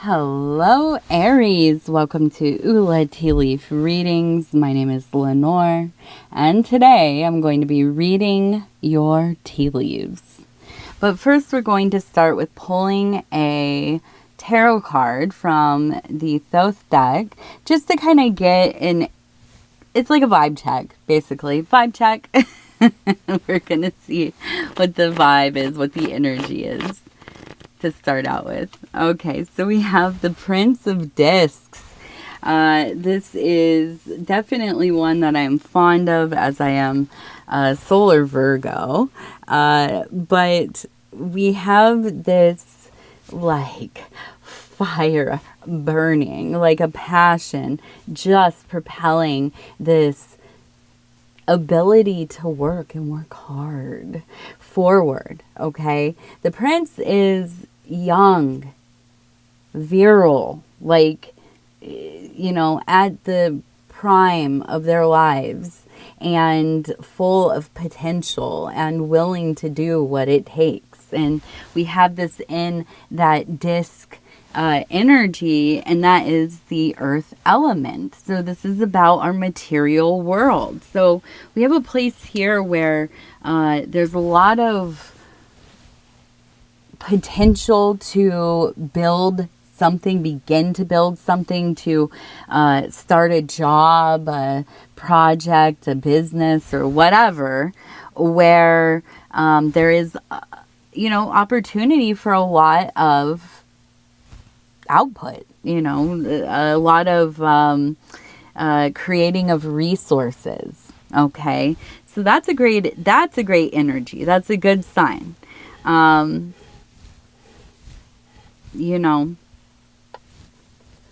Hello, Aries. Welcome to Ula Tea Leaf Readings. My name is Lenor, and today I'm going to be reading your tea leaves. But first, we're going to start with pulling a tarot card from the Thoth deck, just to kind of get it's like a vibe check, basically. Vibe check. We're going to see what the vibe is, what the energy is. To start out with. Okay, so we have the Prince of Discs. This is definitely one that I'm fond of, as I am Solar Virgo. But we have this like fire burning, like a passion, just propelling this ability to work and work hard forward. Okay, the Prince is young, virile, like, at the prime of their lives, and full of potential and willing to do what it takes. And we have this in that disc energy, and that is the earth element. So this is about our material world. So we have a place here where there's a lot of potential to build something, begin to build something, to start a job, a project, a business, or whatever, where there is, opportunity for a lot of output, a lot of creating of resources. Okay, so that's a great energy. That's a good sign.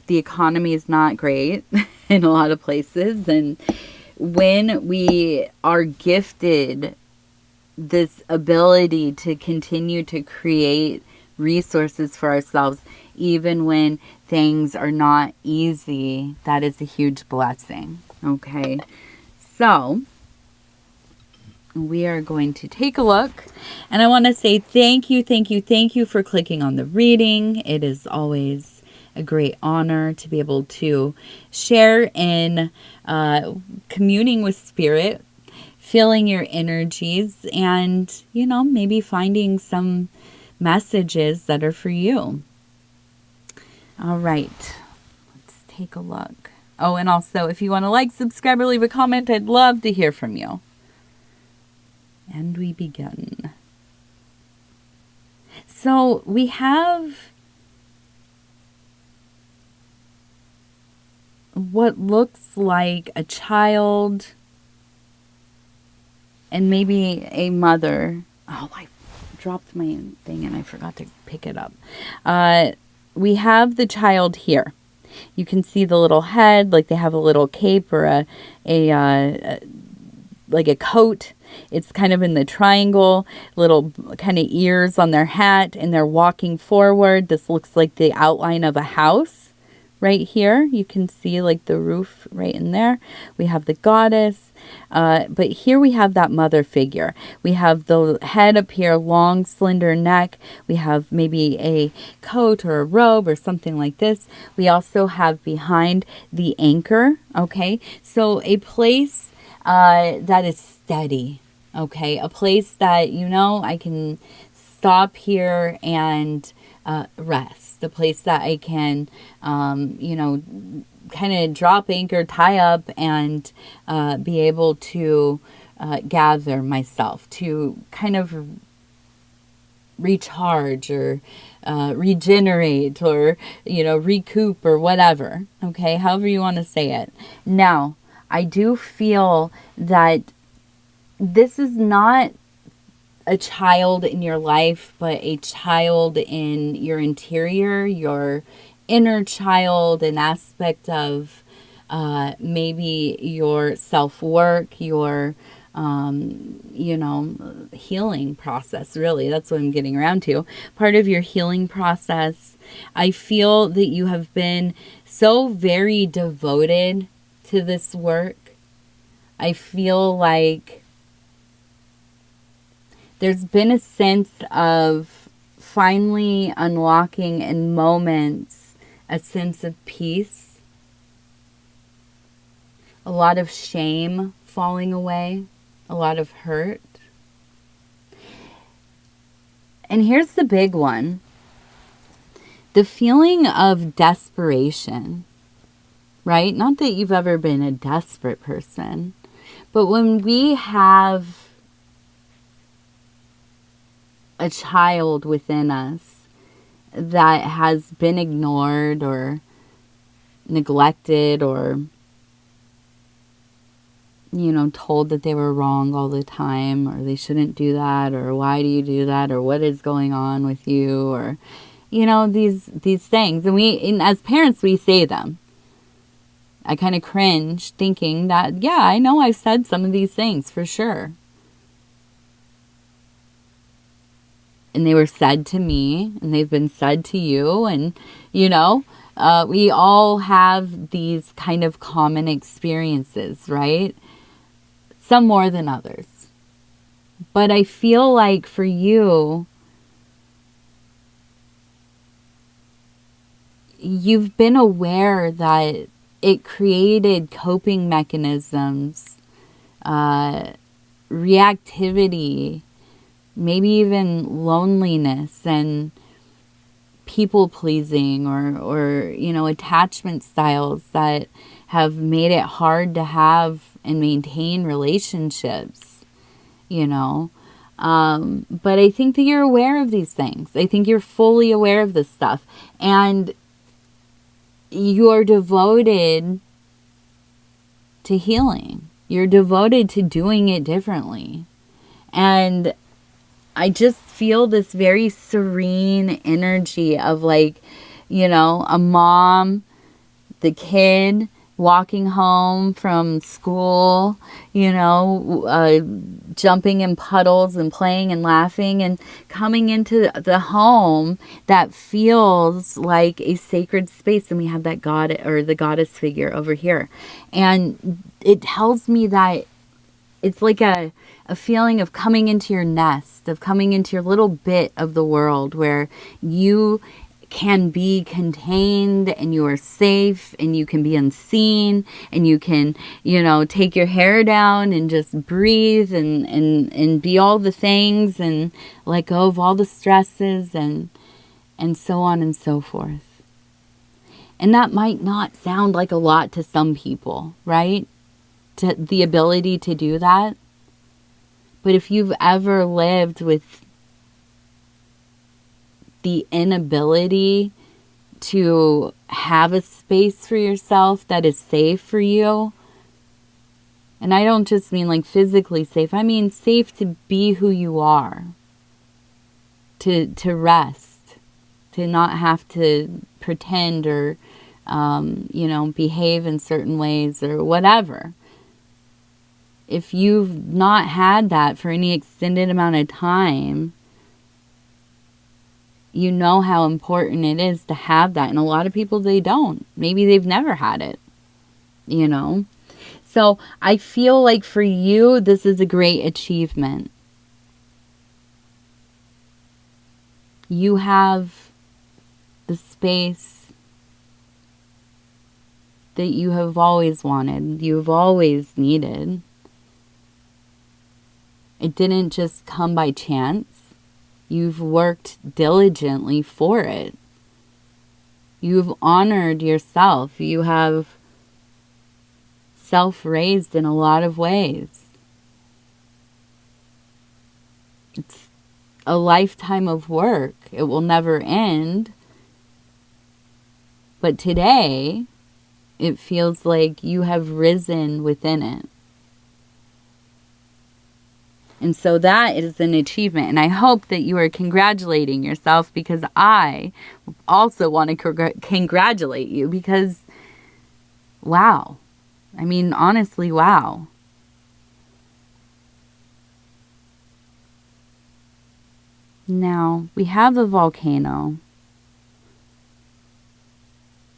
The economy is not great in a lot of places. And when we are gifted this ability to continue to create resources for ourselves, even when things are not easy, that is a huge blessing. Okay, so we are going to take a look, and I want to say thank you for clicking on the reading. It is always a great honor to be able to share in communing with spirit, feeling your energies, and maybe finding some messages that are for you. All right, let's take a look. Oh, and also, if you want to like, subscribe, or leave a comment, I'd love to hear from you. And we begin. So we have what looks like a child and maybe a mother. Oh, I dropped my thing and I forgot to pick it up. We have the child here. You can see the little head, like they have a little cape or like a coat. It's kind of in the triangle, little kind of ears on their hat, and they're walking forward. This looks like the outline of a house right here. You can see like the roof right in there. We have the goddess, but here we have that mother figure. We have the head up here, long, slender neck. We have maybe a coat or a robe or something like this. We also have behind the anchor, okay? So a place that is steady, okay? A place that, I can stop here and rest. A place that I can, kind of drop anchor, tie up, and be able to gather myself, to kind of recharge or regenerate or, recoup or whatever, okay? However you want to say it. Now, I do feel that this is not a child in your life, but a child in your interior, your inner child, an aspect of maybe your self-work, your, healing process, really. That's what I'm getting around to. Part of your healing process. I feel that you have been so very devoted to this work. I feel like there's been a sense of finally unlocking in moments a sense of peace, a lot of shame falling away, a lot of hurt. And here's the big one. The feeling of desperation, right? Not that you've ever been a desperate person, but when we have a child within us that has been ignored or neglected or, told that they were wrong all the time, or they shouldn't do that, or why do you do that, or what is going on with you, or, these things. And as parents, we say them. I kind of cringe thinking that, yeah, I know I've said some of these things for sure. And they were said to me, and they've been said to you, and, we all have these kind of common experiences, right? Some more than others. But I feel like for you, you've been aware that it created coping mechanisms, reactivity, maybe even loneliness and people pleasing or attachment styles that have made it hard to have and maintain relationships, But I think that you're aware of these things. I think you're fully aware of this stuff. And you're devoted to healing. You're devoted to doing it differently. And I just feel this very serene energy of a mom, the kid walking home from school, jumping in puddles and playing and laughing and coming into the home that feels like a sacred space. And we have that God or the goddess figure over here. And it tells me that it's like a feeling of coming into your nest, of coming into your little bit of the world where you can be contained and you are safe and you can be unseen and you can, take your hair down and just breathe and be all the things and let go of all the stresses and so on and so forth. And that might not sound like a lot to some people, right? To the ability to do that. But if you've ever lived with the inability to have a space for yourself that is safe for you, and I don't just mean like physically safe, I mean safe to be who you are, to rest, to not have to pretend or, behave in certain ways or whatever. If you've not had that for any extended amount of time, you know how important it is to have that. And a lot of people, they don't. Maybe they've never had it, So I feel like for you, this is a great achievement. You have the space that you have always wanted, you've always needed. It didn't just come by chance. You've worked diligently for it. You've honored yourself. You have self-raised in a lot of ways. It's a lifetime of work. It will never end. But today, it feels like you have risen within it. And so that is an achievement. And I hope that you are congratulating yourself, because I also want to congratulate you because, wow. I mean, honestly, wow. Now, we have a volcano.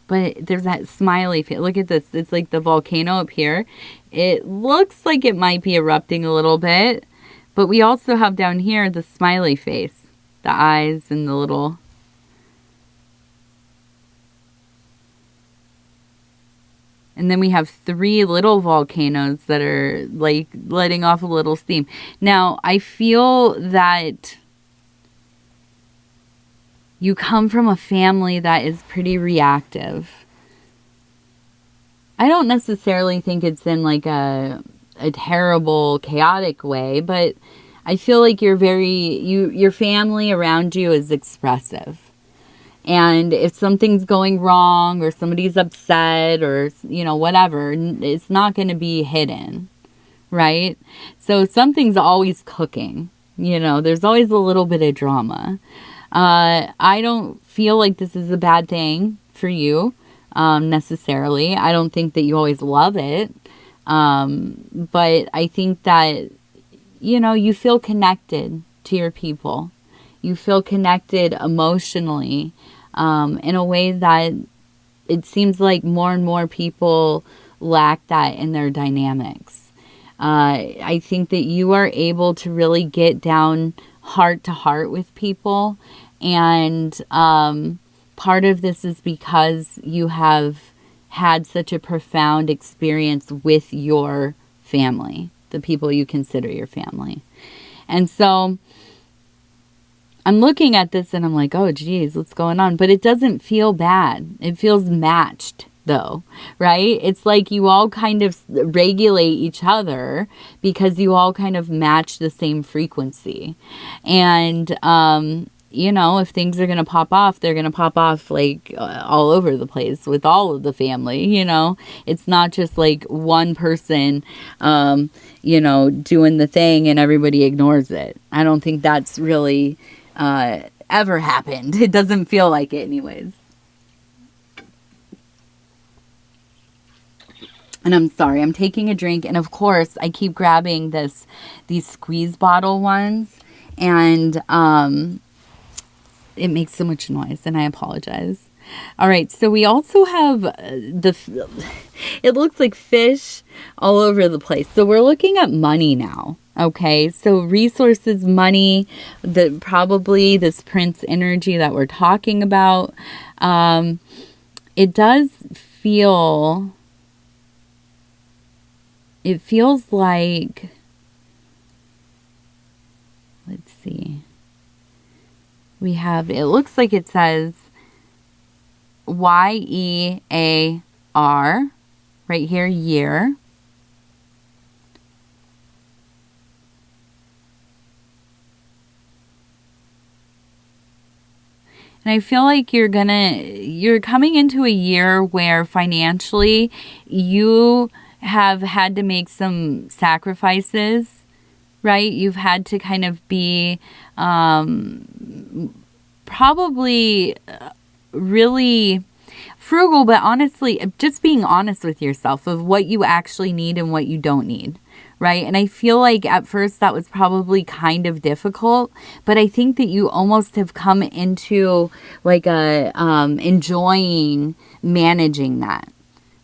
But there's that smiley face. Look at this. It's like the volcano up here. It looks like it might be erupting a little bit. But we also have down here the smiley face, the eyes and the little And then we have 3 little volcanoes that are like letting off a little steam. Now, I feel that you come from a family that is pretty reactive. I don't necessarily think it's in like a terrible, chaotic way, but I feel like your family around you is expressive. And if something's going wrong or somebody's upset or, whatever, it's not going to be hidden, right? So something's always cooking, there's always a little bit of drama. I don't feel like this is a bad thing for you, necessarily. I don't think that you always love it. But I think that, you feel connected to your people. You feel connected emotionally, in a way that it seems like more and more people lack that in their dynamics. I think that you are able to really get down heart to heart with people. And part of this is because you have had such a profound experience with your family, the people you consider your family. And so I'm looking at this and I'm like, oh, geez, what's going on? But it doesn't feel bad. It feels matched, though, right? It's like you all kind of regulate each other because you all kind of match the same frequency. And, if things are going to pop off, they're going to pop off like all over the place with all of the family, It's not just like one person, doing the thing and everybody ignores it. I don't think that's really ever happened. It doesn't feel like it anyways. And I'm sorry, I'm taking a drink. And of course, I keep grabbing these squeeze bottle ones. And it makes so much noise. And I apologize. All right. So we also have it looks like fish all over the place. So we're looking at money now. Okay. So resources, money, probably this Prince energy that we're talking about. It does feel... It feels like, let's see, it looks like it says YEAR right here, year. And I feel like you're coming into a year where financially you have had to make some sacrifices, right? You've had to kind of be probably really frugal, but honestly, just being honest with yourself of what you actually need and what you don't need, right? And I feel like at first that was probably kind of difficult, but I think that you almost have come into like enjoying managing that.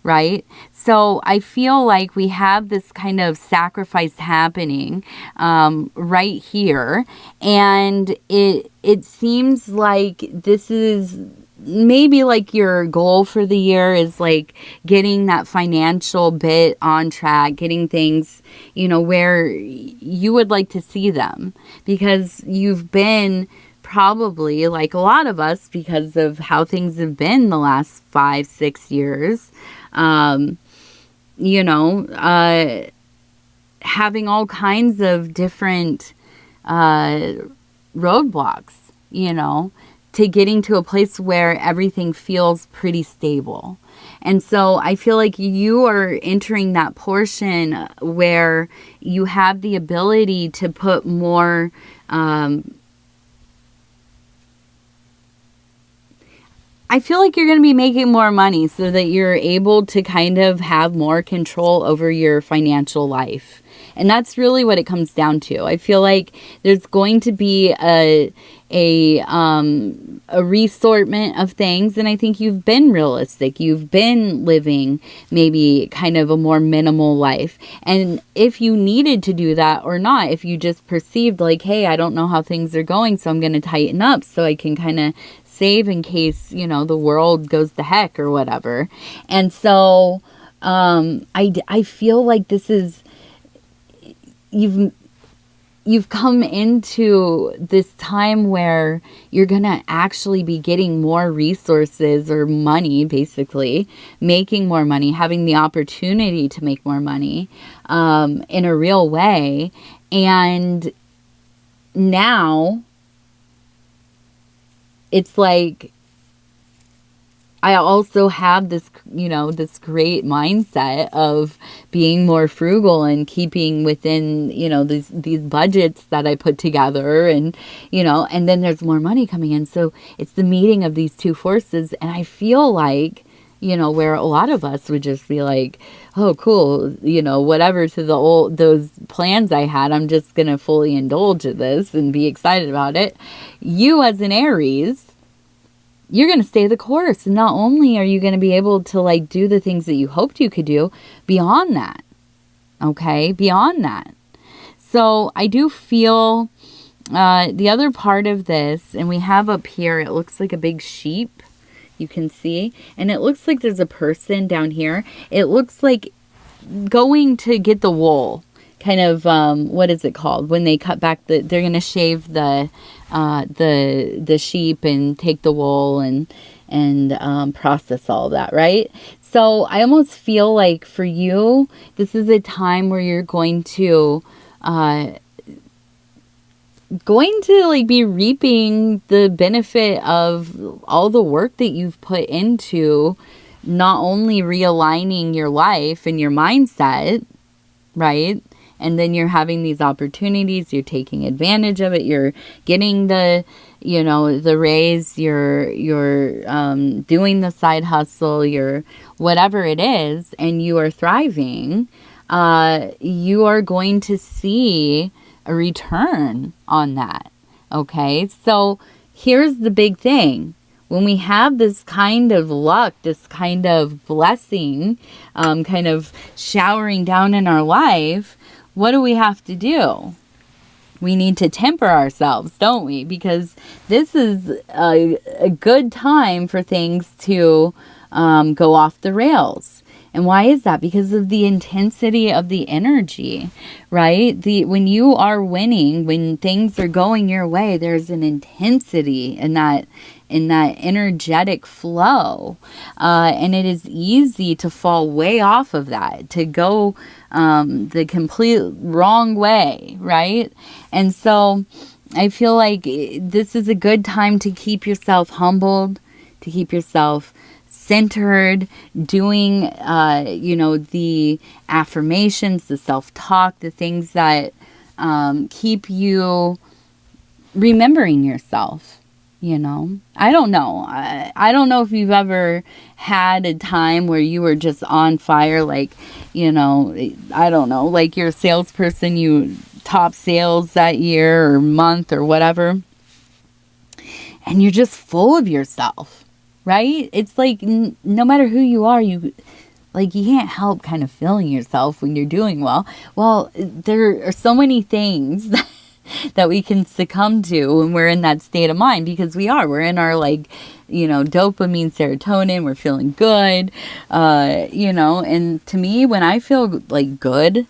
Right? So I feel like we have this kind of sacrifice happening right here. And it seems like this is maybe like your goal for the year is like getting that financial bit on track, getting things, where you would like to see them. Because you've been probably like a lot of us because of how things have been the last 5-6 years. Having all kinds of different roadblocks, to getting to a place where everything feels pretty stable. And so I feel like you are entering that portion where you have the ability to put more I feel like you're going to be making more money so that you're able to kind of have more control over your financial life. And that's really what it comes down to. I feel like there's going to be a resortment of things. And I think you've been realistic. You've been living maybe kind of a more minimal life. And if you needed to do that or not, if you just perceived like, hey, I don't know how things are going, so I'm going to tighten up so I can kind of save in case, the world goes to heck or whatever. And so I feel like this is, you've come into this time where you're going to actually be getting more resources or money, basically, making more money, having the opportunity to make more money in a real way. And now it's like, I also have this, this great mindset of being more frugal and keeping within, these budgets that I put together, and, and then there's more money coming in. So it's the meeting of these two forces. And I feel like, where a lot of us would just be like, oh, cool, whatever to those plans I had, I'm just going to fully indulge in this and be excited about it. You as an Aries, you're going to stay the course. And not only are you going to be able to do the things that you hoped you could do beyond that. Okay. Beyond that. So I do feel, the other part of this, and we have up here, it looks like a big sheep, you can see, and it looks like there's a person down here. It looks like going to get the wool, kind of, what is it called? When they cut back they're going to shave the sheep and take the wool and process all of that, right? So I almost feel like for you, this is a time where you're going to be reaping the benefit of all the work that you've put into not only realigning your life and your mindset, right? And then you're having these opportunities, you're taking advantage of it, you're getting the raise, you're doing the side hustle, you're whatever it is, and you are thriving, you are going to see a return on that. Okay, so here's the big thing. When we have this kind of luck, this kind of blessing, kind of showering down in our life, what do we have to do? We need to temper ourselves, don't we? Because this is a good time for things to go off the rails. And why is that? Because of the intensity of the energy, right? When you are winning, when things are going your way, there's an intensity in that energetic flow. And it is easy to fall way off of that, to go the complete wrong way, right? And so I feel like this is a good time to keep yourself humbled, to keep yourself centered, doing, the affirmations, the self-talk, the things that keep you remembering yourself. I don't know. I don't know if you've ever had a time where you were just on fire, I don't know, like you're a salesperson, you top sales that year or month or whatever, and you're just full of yourself, right? It's like no matter who you are, you can't help kind of feeling yourself when you're doing well. Well, there are so many things that we can succumb to when we're in that state of mind, because we're in our dopamine, serotonin, we're feeling good, and to me, when I feel good,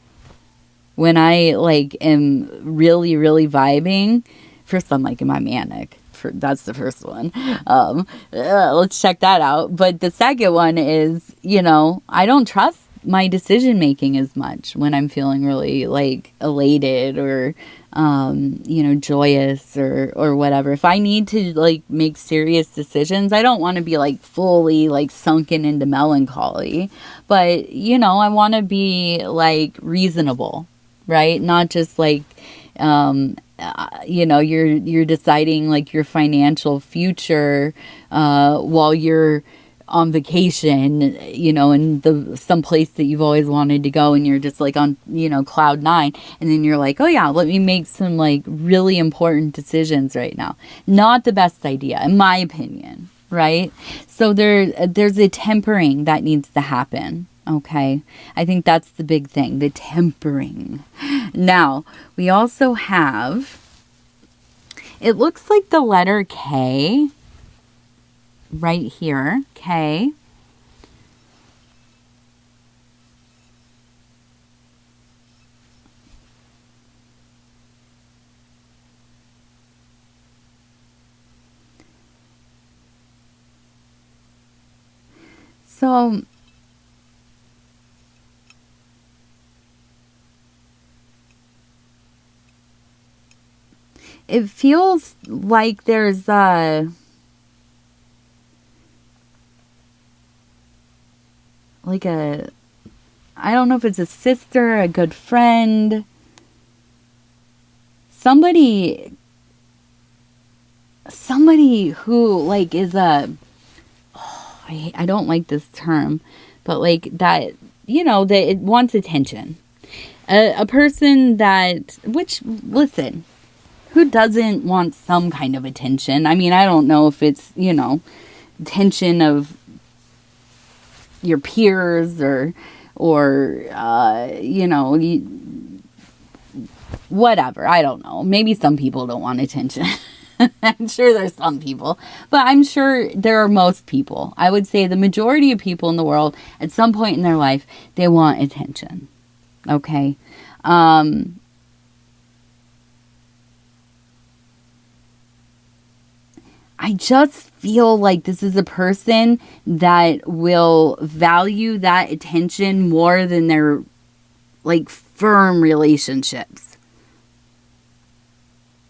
when I am really, really vibing, first I'm am I manic? That's the first one. Let's check that out. But the second one is, I don't trust my decision making as much when I'm feeling really elated or joyous or whatever. If I need to make serious decisions, I don't want to be fully sunken into melancholy, but I want to be reasonable, right? Not just you're deciding your financial future while you're on vacation, in some place that you've always wanted to go, and you're just on, cloud nine, and then you're oh yeah, let me make some really important decisions right now. Not the best idea, in my opinion, right? So there's a tempering that needs to happen. Okay, I think that's the big thing, the tempering. Now, we also have, it looks like the letter K right here, K. So it feels like there's I don't know if it's a sister, a good friend, somebody who like is I don't like this term, but like that, that it wants attention. A person that, which, listen, who doesn't want some kind of attention? I mean, I don't know if it's, attention of your peers or whatever. I don't know. Maybe some people don't want attention. I'm sure there's some people, but I'm sure there are most people. I would say the majority of people in the world, at some point in their life, they want attention. Okay? I just feel like this is a person that will value that attention more than their, like, firm relationships.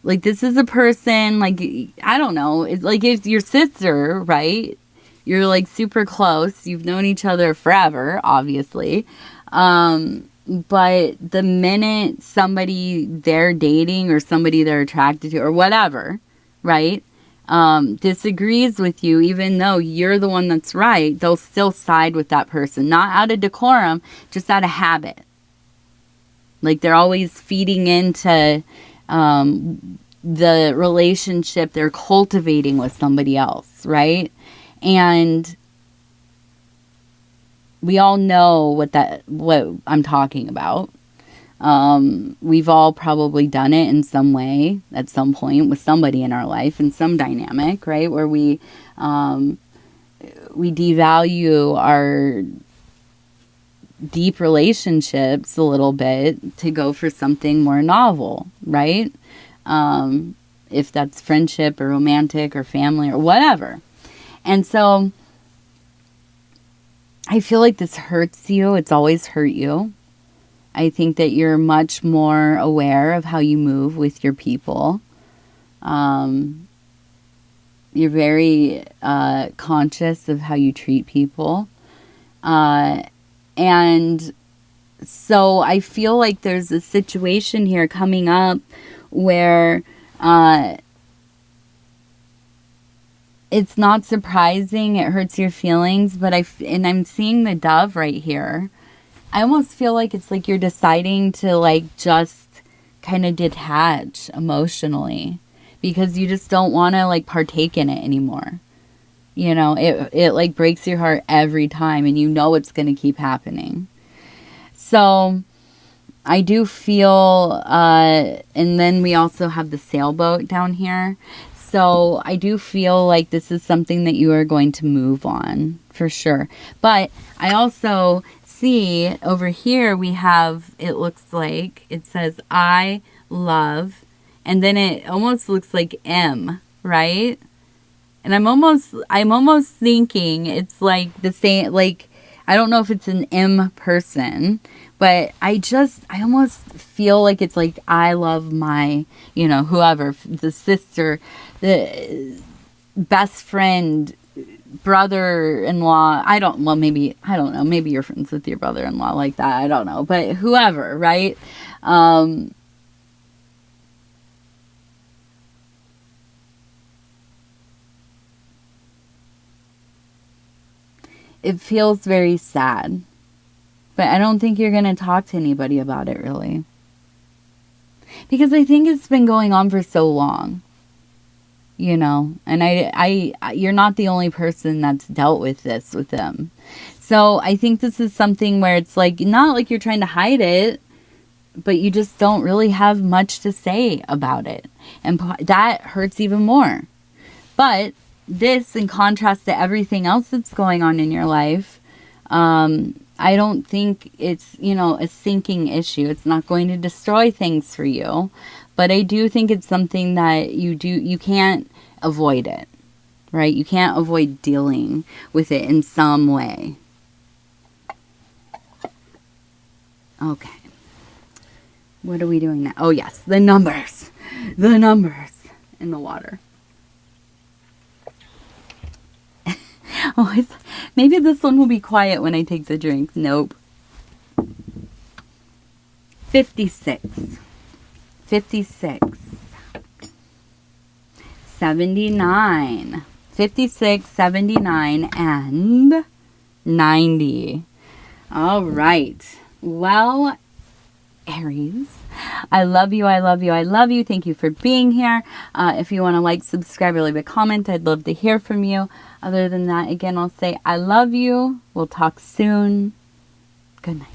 Like, this is a person, like, I don't know, it's like it's your sister, right? You're, like, super close. You've known each other forever, obviously. But the minute somebody they're dating or somebody they're attracted to or whatever, right, disagrees with you, even though you're the one that's right, they'll still side with that person. Not out of decorum, just out of habit. Like, they're always feeding into the relationship they're cultivating with somebody else, right? And we all know what I'm talking about. We've all probably done it in some way at some point with somebody in our life, in some dynamic, right? Where we devalue our deep relationships a little bit to go for something more novel, right? If that's friendship or romantic or family or whatever. And so I feel like this hurts you. It's always hurt you. I think that you're much more aware of how you move with your people. You're very conscious of how you treat people. And so I feel like there's a situation here coming up where it's not surprising. It hurts your feelings. But I'm seeing the dove right here. I almost feel like it's like you're deciding to like just kind of detach emotionally because you just don't want to like partake in it anymore. It like breaks your heart every time and you know it's going to keep happening. So I do feel, and then we also have the sailboat down here. So I do feel like this is something that you are going to move on for sure. But I also see over here we have, it looks like it says I love, and then it almost looks like M, right? And I'm almost thinking it's like the same, like, I don't know if it's an M person, but I almost feel like it's like I love my, whoever, the sister, the best friend, brother-in-law, maybe you're friends with your brother-in-law like that, I don't know, but whoever, right? It feels very sad, but I don't think you're going to talk to anybody about it, really, because I think it's been going on for so long. And you're not the only person that's dealt with this with them. So I think this is something where it's like, not like you're trying to hide it, but you just don't really have much to say about it. And that hurts even more. But this, in contrast to everything else that's going on in your life, I don't think it's, a sinking issue. It's not going to destroy things for you. But I do think it's something that you can't avoid it. right? You can't avoid dealing with it in some way. Okay. What are we doing now? Oh, yes, the numbers. The numbers in the water. Oh, maybe this one will be quiet when I take the drink. Nope. 56. 56. 79. 56, 79, and 90. All right. Well, Aries, I love you, I love you, I love you. Thank you for being here. If you want to like, subscribe, or leave a comment, I'd love to hear from you. Other than that, again, I'll say I love you. We'll talk soon. Good night.